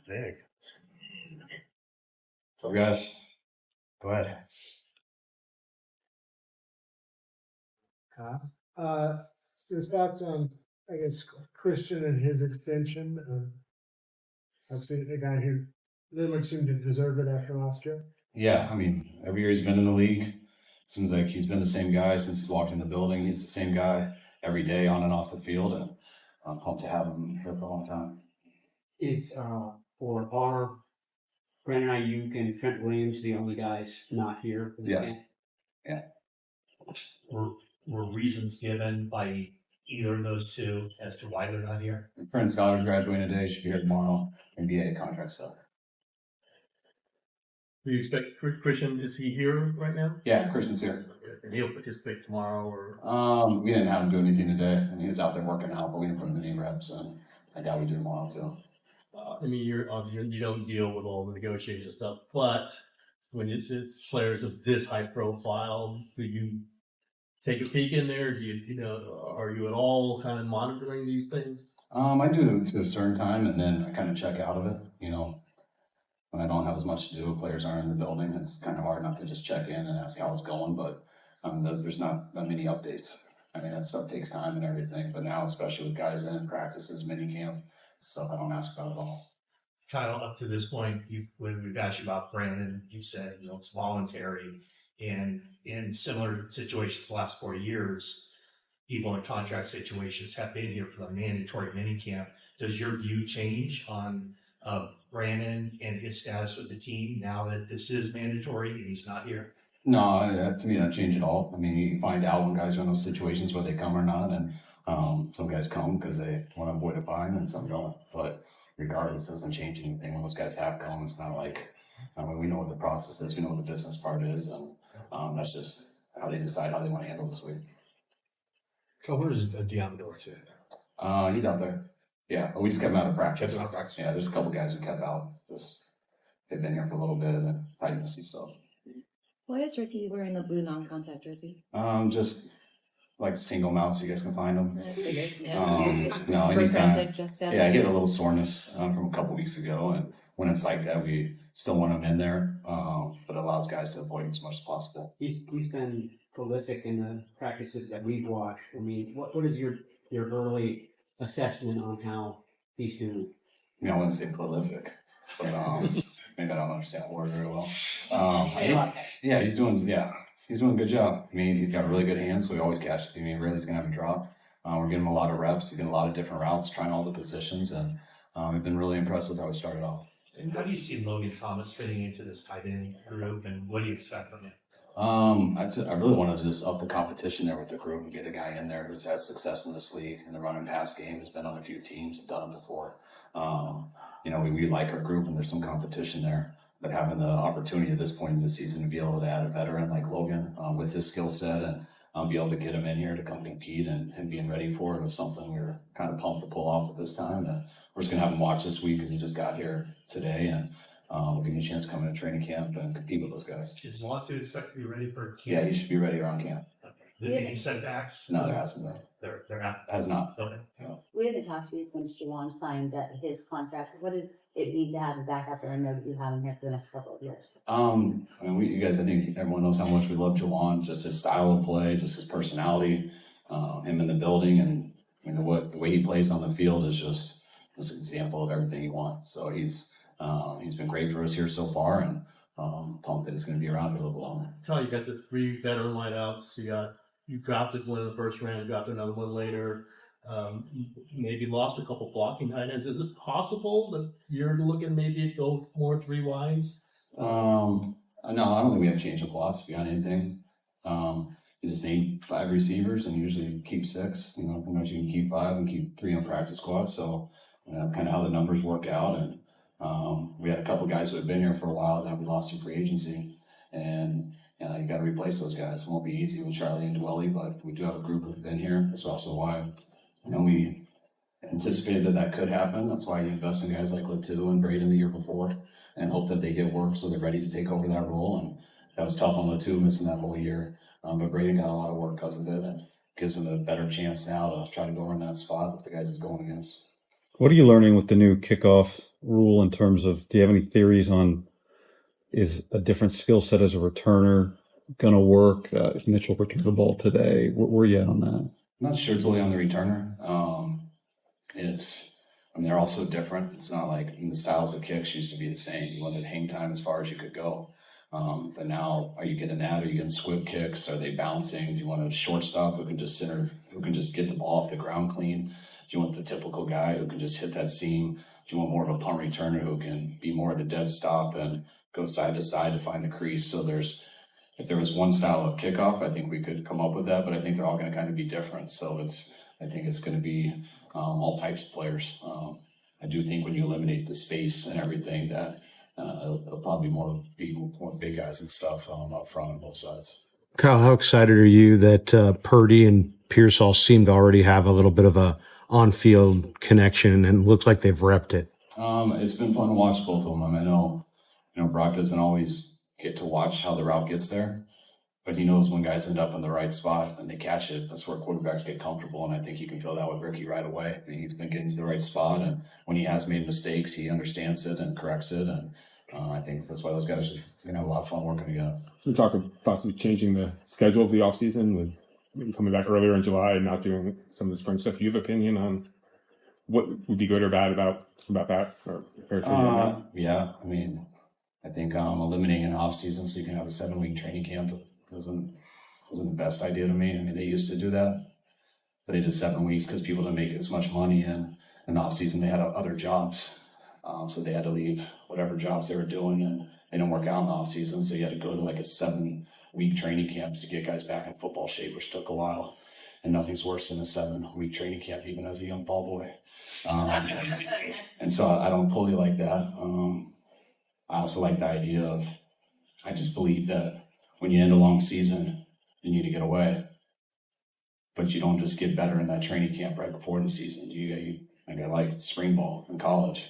Big. So, guys, go ahead. Your thoughts on, I guess, Christian and his extension? I've seen a guy who very much seemed to deserve it after last year. Yeah, I mean, every year he's been in the league, seems like he's been the same guy since he's walked in the building. He's the same guy every day on and off the field, and I'm pumped to have him here for a long time. Is for our Brandon Aiyuk and Trent Williams the only guys not here? Yes. Yeah. Were reasons given by either of those two as to why they're not here? Friend Scholar graduating today, should be here tomorrow, and BA contract stuff. Do you expect Christian, is he here right now? Yeah, Christian's here. And he'll participate tomorrow or? We didn't have him do anything today, and he was out there working out, but we didn't put him in any reps, and I doubt we do tomorrow too. I mean, you don't deal with all the negotiation stuff, but when it's players of this high profile, do you take a peek in there? Do are you at all kind of monitoring these things? I do to a certain time, and then I kind of check out of it. When I don't have as much to do, players aren't in the building. It's kind of hard not to just check in and ask how it's going, but there's not that many updates. I mean, that stuff takes time and everything, but now, especially with guys in practices, mini camp, stuff I don't ask about at all. Kyle, up to this point, when we've asked you about Brandon, you said, it's voluntary. And in similar situations the last 4 years, people in contract situations have been here for the mandatory minicamp. Does your view change on Brandon and his status with the team now that this is mandatory and he's not here? No, to me, that changed at all. I mean, you find out when guys are in those situations where they come or not, and some guys come because they want to avoid a fine, and some don't. But regardless, it doesn't change anything. When those guys have come, it's not like, we know what the process is, we know what the business part is, and that's just how they decide how they want to handle this week. So where's Deion Miller to? He's out there. Yeah, but we just kept him out of practice. Yeah, there's a couple guys who kept out. They've been here for a little bit and probably gonna see stuff. Why is Ricky wearing the blue non-contact jersey? Just like single mount so you guys can find them. I figured, yeah. No, First round anytime. pick just out. Yeah, I get a little soreness from a couple weeks ago, and when it's like that, we still want them in there, but it allows guys to avoid them as much as possible. He's been prolific in the practices that we've watched. I mean, what is your early assessment on how he's doing? I wouldn't say prolific, but maybe I don't understand the word very well. He's doing a good job. I mean, he's got a really good hand, so he always catches it. I mean, really, he's gonna have a drop. We're getting him a lot of reps. He's getting a lot of different routes, trying all the positions, and we've been really impressed with how we started off. And how do you see Logan Thomas fitting into this tight end group, and what do you expect from him? I really want to just up the competition there with the group and get a guy in there who's had success in this league in the run and pass game, has been on a few teams, have done it before. We like our group and there's some competition there, but having the opportunity at this point in the season to be able to add a veteran like Logan with his skill set and be able to get him in here to come compete and being ready for it was something we were kind of pumped to pull off at this time. And we're just going to have him watch this week because he just got here today, and we'll give him a chance to come into training camp and compete with those guys. Is Latu expect to be ready for camp? Yeah, he should be ready around camp. Any setbacks? No, there hasn't been. There Has not. Okay. No. We haven't talked to you since Jauan signed his contract. What does it mean to have him back out there and know that you have him here for the next couple of years? You guys, I think everyone knows how much we love Jauan, just his style of play, just his personality, him in the building, and the way he plays on the field is just an example of everything you want. So he's been great for us here so far, and pumped that he's going to be around here a little longer. Kyle, you got the 3 veteran wideouts. You drafted one in the first round, drafted another one later. Maybe lost a couple blocking tight ends. Is it possible that you're looking maybe to go more 3 wides? No, I don't think we have changed the philosophy on anything. You just need 5 receivers and usually keep 6. Sometimes you can keep 5 and keep 3 on practice squad. So kind of how the numbers work out. And we had a couple guys who had been here for a while that we lost in free agency, and you got to replace those guys. It won't be easy with Charlie and Dwelly, but we do have a group who've been here. That's also why we anticipated that could happen. That's why you invest in guys like Latu and Braden the year before and hope that they get work so they're ready to take over that role. And that was tough on Latu, missing that whole year. But Braden got a lot of work because of it, and gives him a better chance now to try to go in that spot with the guys he's going against. What are you learning with the new kickoff rule in terms of, do you have any theories on, is a different skill set as a returner going to work? If Mitchell returned the ball today, where are you at on that? I'm not sure totally on the returner. They're all so different. It's not like the styles of kicks used to be the same. You wanted hang time as far as you could go. But now, are you getting that? Are you getting squib kicks? Are they bouncing? Do you want a shortstop who can just get the ball off the ground clean? Do you want the typical guy who can just hit that seam? Do you want more of a punt returner who can be more at a dead stop and go side to side to find the crease? So if there was one style of kickoff, I think we could come up with that, but I think they're all going to kind of be different. So I think it's going to be all types of players. I do think when you eliminate the space and everything, that it'll probably be more big guys and stuff up front on both sides. Kyle, how excited are you that Purdy and Pearsall seem to already have a little bit of a on-field connection and looks like they've repped it? It's been fun to watch both of them. I know Brock doesn't always get to watch how the route gets there, but he knows when guys end up in the right spot and they catch it. That's where quarterbacks get comfortable, and I think you can feel that with Ricky right away. I mean, he's been getting to the right spot, and when he has made mistakes, he understands it and corrects it, and I think that's why those guys are going to have a lot of fun working together. We talk about possibly changing the schedule of the offseason with maybe coming back earlier in July and not doing some of the spring stuff. Do you have an opinion on what would be good or bad about that? Or yeah, I mean, I think eliminating an offseason so you can have a 7-week training camp wasn't the best idea to me. I mean, they used to do that, but they did 7 weeks because people didn't make as much money, and in the offseason they had other jobs. So they had to leave whatever jobs they were doing, and they didn't work out in the offseason. So you had to go to like a 7-week training camps to get guys back in football shape, which took a while. And nothing's worse than a 7-week training camp, even as a young ball boy. And so I don't totally like that. I also like the idea of, I just believe that when you end a long season, you need to get away. But you don't just get better in that training camp right before the season. I like spring ball in college.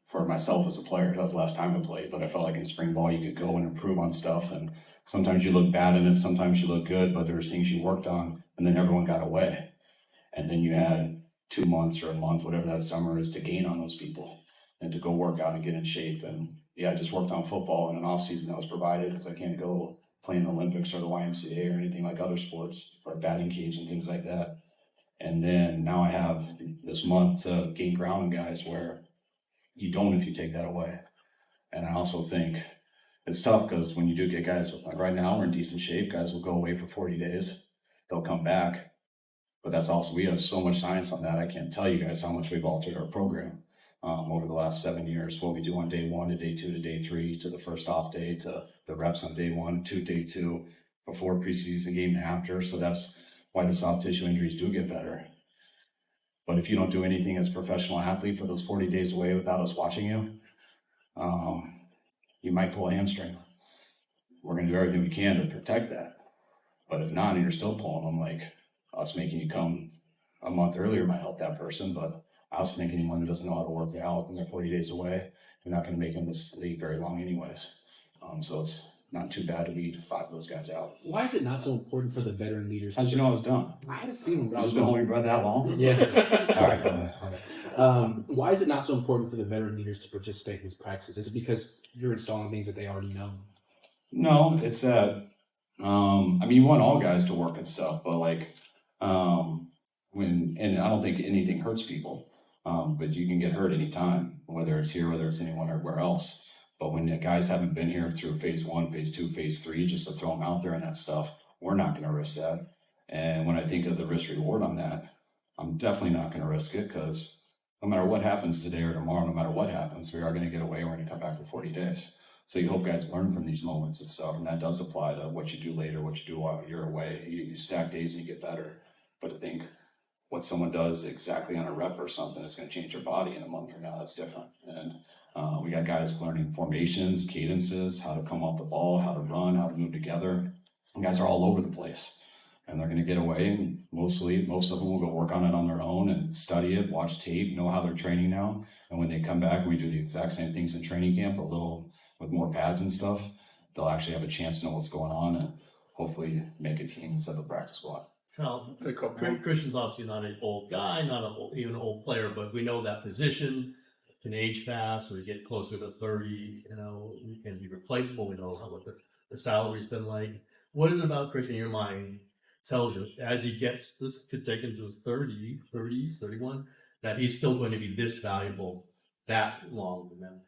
For myself as a player, that was the last time I played, but I felt like in spring ball you could go and improve on stuff, and sometimes you look bad in it, sometimes you look good, but there was things you worked on, and then everyone got away. And then you had 2 months or a month, whatever that summer is, to gain on those people and to go work out and get in shape. And I just worked on football in an off season that was provided because I can't go play in the Olympics or the YMCA or anything like other sports or batting cage and things like that. And then now I have this month to gain ground on guys where you don't if you take that away. And I also think it's tough because when you do get guys, like right now we're in decent shape, guys will go away for 40 days. They'll come back. But that's also, we have so much science on that. I can't tell you guys how much we've altered our program over the last 7 years. What we do on day 1 to day 2 to day 3 to the first off day to the reps on day 1 to day 2 before preseason game and after. So that's why the soft tissue injuries do get better. But if you don't do anything as a professional athlete for those 40 days away without us watching you, you might pull a hamstring. We're going to do everything we can to protect that. But if not, and you're still pulling them, like us making you come a month earlier might help that person. But I also think anyone who doesn't know how to work out and they're 40 days away, you're not going to make them this league very long anyways. So it's not too bad to beat 5 of those guys out. Why is it not so important for the veteran leaders? How'd you know I was done? I had a feeling, but I I've was been holding your breath that long? Yeah. Sorry. Go ahead. Why is it not so important for the veteran leaders to participate in these practices? Is it because you're installing things that they already know? No, it's that, I mean, you want all guys to work and stuff, but like, and I don't think anything hurts people, but you can get hurt anytime, whether it's here, whether it's anywhere else. But when the guys haven't been here through phase 1, phase 2, phase 3, just to throw them out there and that stuff, we're not going to risk that. And when I think of the risk reward on that, I'm definitely not going to risk it because no matter what happens today or tomorrow, no matter what happens, we are going to get away. We're going to come back for 40 days. So you hope guys learn from these moments and stuff. And that does apply to what you do later, what you do while you're away. You stack days and you get better. But to think what someone does exactly on a rep or something is going to change their body in a month from now, that's different. And we got guys learning formations, cadences, how to come off the ball, how to run, how to move together. And guys are all over the place. And they're going to get away, and most of them will go work on it on their own and study it, watch tape, know how they're training now. And when they come back, we do the exact same things in training camp, a little with more pads and stuff. They'll actually have a chance to know what's going on and hopefully make a team instead of a practice squad. Well, Take a couple. Christian's obviously not an old guy, not even an old player, but we know that position can age fast. Or we get closer to 30, he can be replaceable. We know what the salary's been like. What is it about Christian in your mind tells you as he gets this could take him to his 30s, 31, that he's still going to be this valuable that long from now?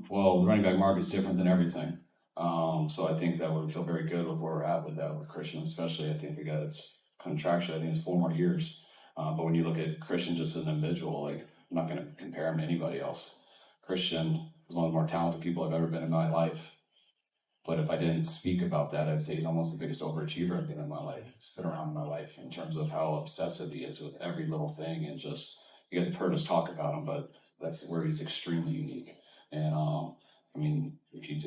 Well, the running back market is different than everything. So I think that would feel very good with where we're at with that with Christian, especially. I think we got its contraction. I think it's 4 more years. But when you look at Christian just as an individual, like I'm not going to compare him to anybody else. Christian is one of the more talented people I've ever been in my life. But if I didn't speak about that, I'd say he's almost the biggest overachiever I've been in my life. He's been around in my life in terms of how obsessive he is with every little thing. And just, you guys have heard us talk about him, but that's where he's extremely unique. And I mean,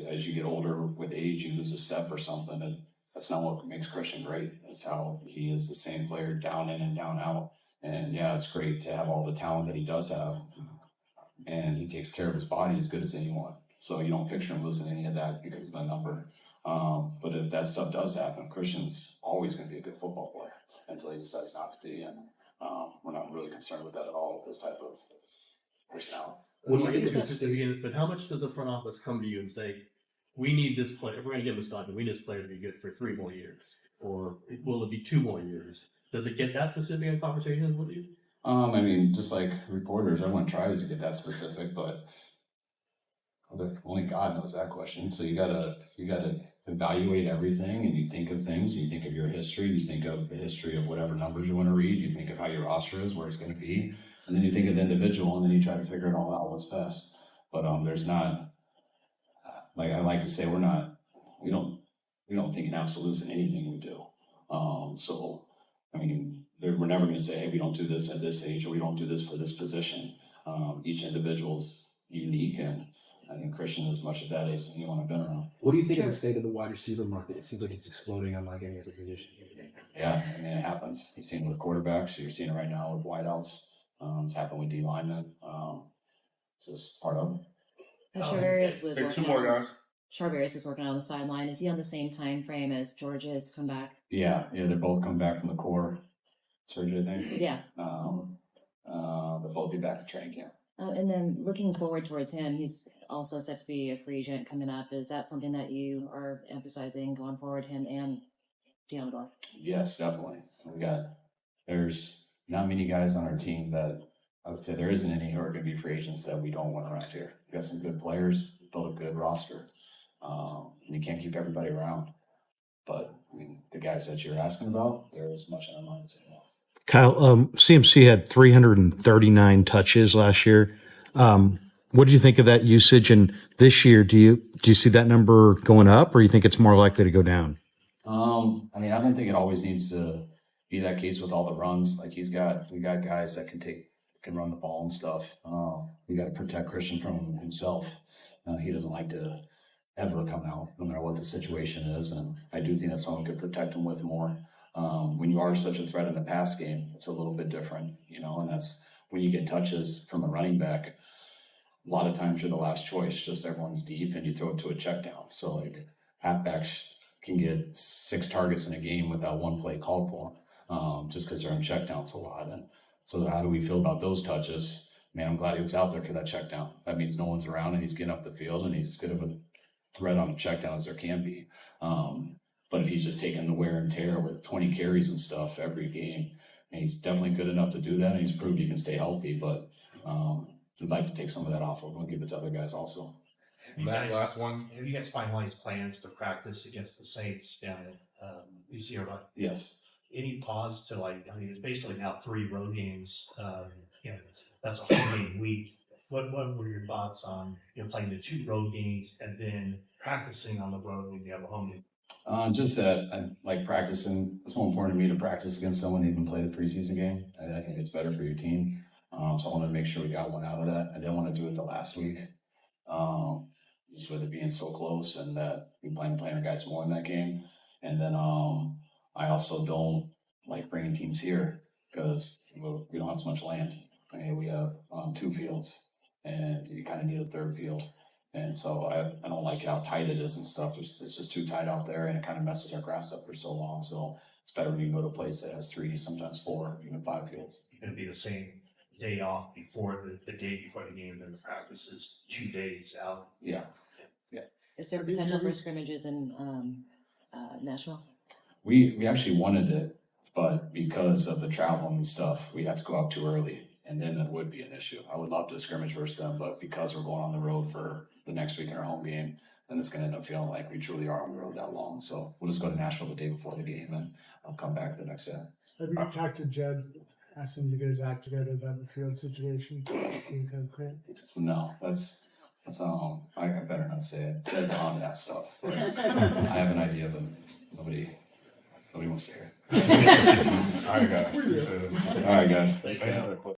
as you get older with age, you lose a step or something. And that's not what makes Christian great. That's how he is the same player down in and down out. And yeah, it's great to have all the talent that he does have. And he takes care of his body as good as anyone. So you don't picture him losing any of that because of the number. But if that stuff does happen, Christian's always going to be a good football player until he decides not to be. And we're not really concerned with that at all with this type of personality. What do you think? But how much does the front office come to you and say, we need this player, if we're going to give him a contract, we need this player to be good for 3 more years? Or will it be 2 more years? Does it get that specific in conversations with you? I mean, just like reporters, everyone tries to get that specific, but only God knows that question. So you gotta evaluate everything, and you think of things. You think of your history. You think of the history of whatever numbers you want to read. You think of how your roster is, where it's going to be, and then you think of the individual, and then you try to figure it all out what's best. But there's not, like I like to say, we don't think in absolutes in anything we do. So I mean, we're never going to say, hey, we don't do this at this age, or we don't do this for this position. Each individual's unique, and I think Christian is as much of that as anyone I've been around. What do you think of the state of the wide receiver market? It seems like it's exploding unlike any other position. Yeah, I mean, it happens. You've seen it with quarterbacks. You're seeing it right now with wideouts. It's happened with D linemen. It's just part of it. Charvarius was Take 2 working more, on- guys. Charvarius is working on the sideline. Is he on the same time frame as George is to come back? Yeah, they're both coming back from the core surgery, I think. Yeah. They'll both be back to training camp. And then looking forward towards him, he's also set to be a free agent coming up. Is that something that you are emphasizing going forward, him and Deandre? Yes, definitely. There's not many guys on our team that I would say there isn't any who are going to be free agents that we don't want around here. We got some good players, built a good roster. And you can't keep everybody around. But I mean, the guys that you're asking about, they're as much on our minds as well. Kyle, CMC had 339 touches last year. What do you think of that usage? And this year, do you see that number going up, or you think it's more likely to go down? I mean, I don't think it always needs to be that case with all the runs. Like we got guys that can run the ball and stuff. We got to protect Christian from himself. He doesn't like to ever come out, no matter what the situation is. And I do think that someone could protect him with more. When you are such a threat in the pass game, it's a little bit different, and that's when you get touches from a running back. A lot of times you're the last choice, just everyone's deep and you throw it to a check down. So like halfbacks can get 6 targets in a game without 1 play called for them, just because they're in check downs a lot. And so how do we feel about those touches? Man, I'm glad he was out there for that check down. That means no one's around and he's getting up the field and he's as good of a threat on a check down as there can be. But if he's just taking the wear and tear with 20 carries and stuff every game, and he's definitely good enough to do that, and he's proved he can stay healthy, but we'd like to take some of that off. We're going to give it to other guys also. Last one. Have you guys finalized plans to practice against the Saints down at UC Irvine? Yes. Any pause to it's basically now 3 road games. That's a whole game week. What were your thoughts on playing the 2 road games and then practicing on the road when you have a home game? Just that I like practicing. It's more important to me to practice against someone than even play the preseason game. I think it's better for your team. So I wanted to make sure we got one out of that. I didn't want to do it the last week, just with it being so close and that we plan to play our guys more in that game. And then I also don't like bringing teams here because we don't have as much land. I mean, we have 2 fields, and you kind of need a 3rd field. And so I don't like how tight it is and stuff. It's just too tight out there, and it kind of messes our grass up for so long. So it's better when you go to a place that has 3, sometimes 4, even 5 fields. Going to be the same day off before the day before the game, then the practice is 2 days out. Yeah. Is there potential for scrimmages in Nashville? We actually wanted it, but because of the travel and stuff, we have to go out too early, and then it would be an issue. I would love to scrimmage versus them, but because we're going on the road for the next week in our home game, then it's going to end up feeling like we truly are on the road that long. So we'll just go to Nashville the day before the game, and I'll come back the next day. Have you talked to Jed, asked him to get his act together about the field situation? No, that's I better not say it. That's on that stuff. I have an idea, but nobody wants to hear it. All right, guys. All right, guys. Thanks.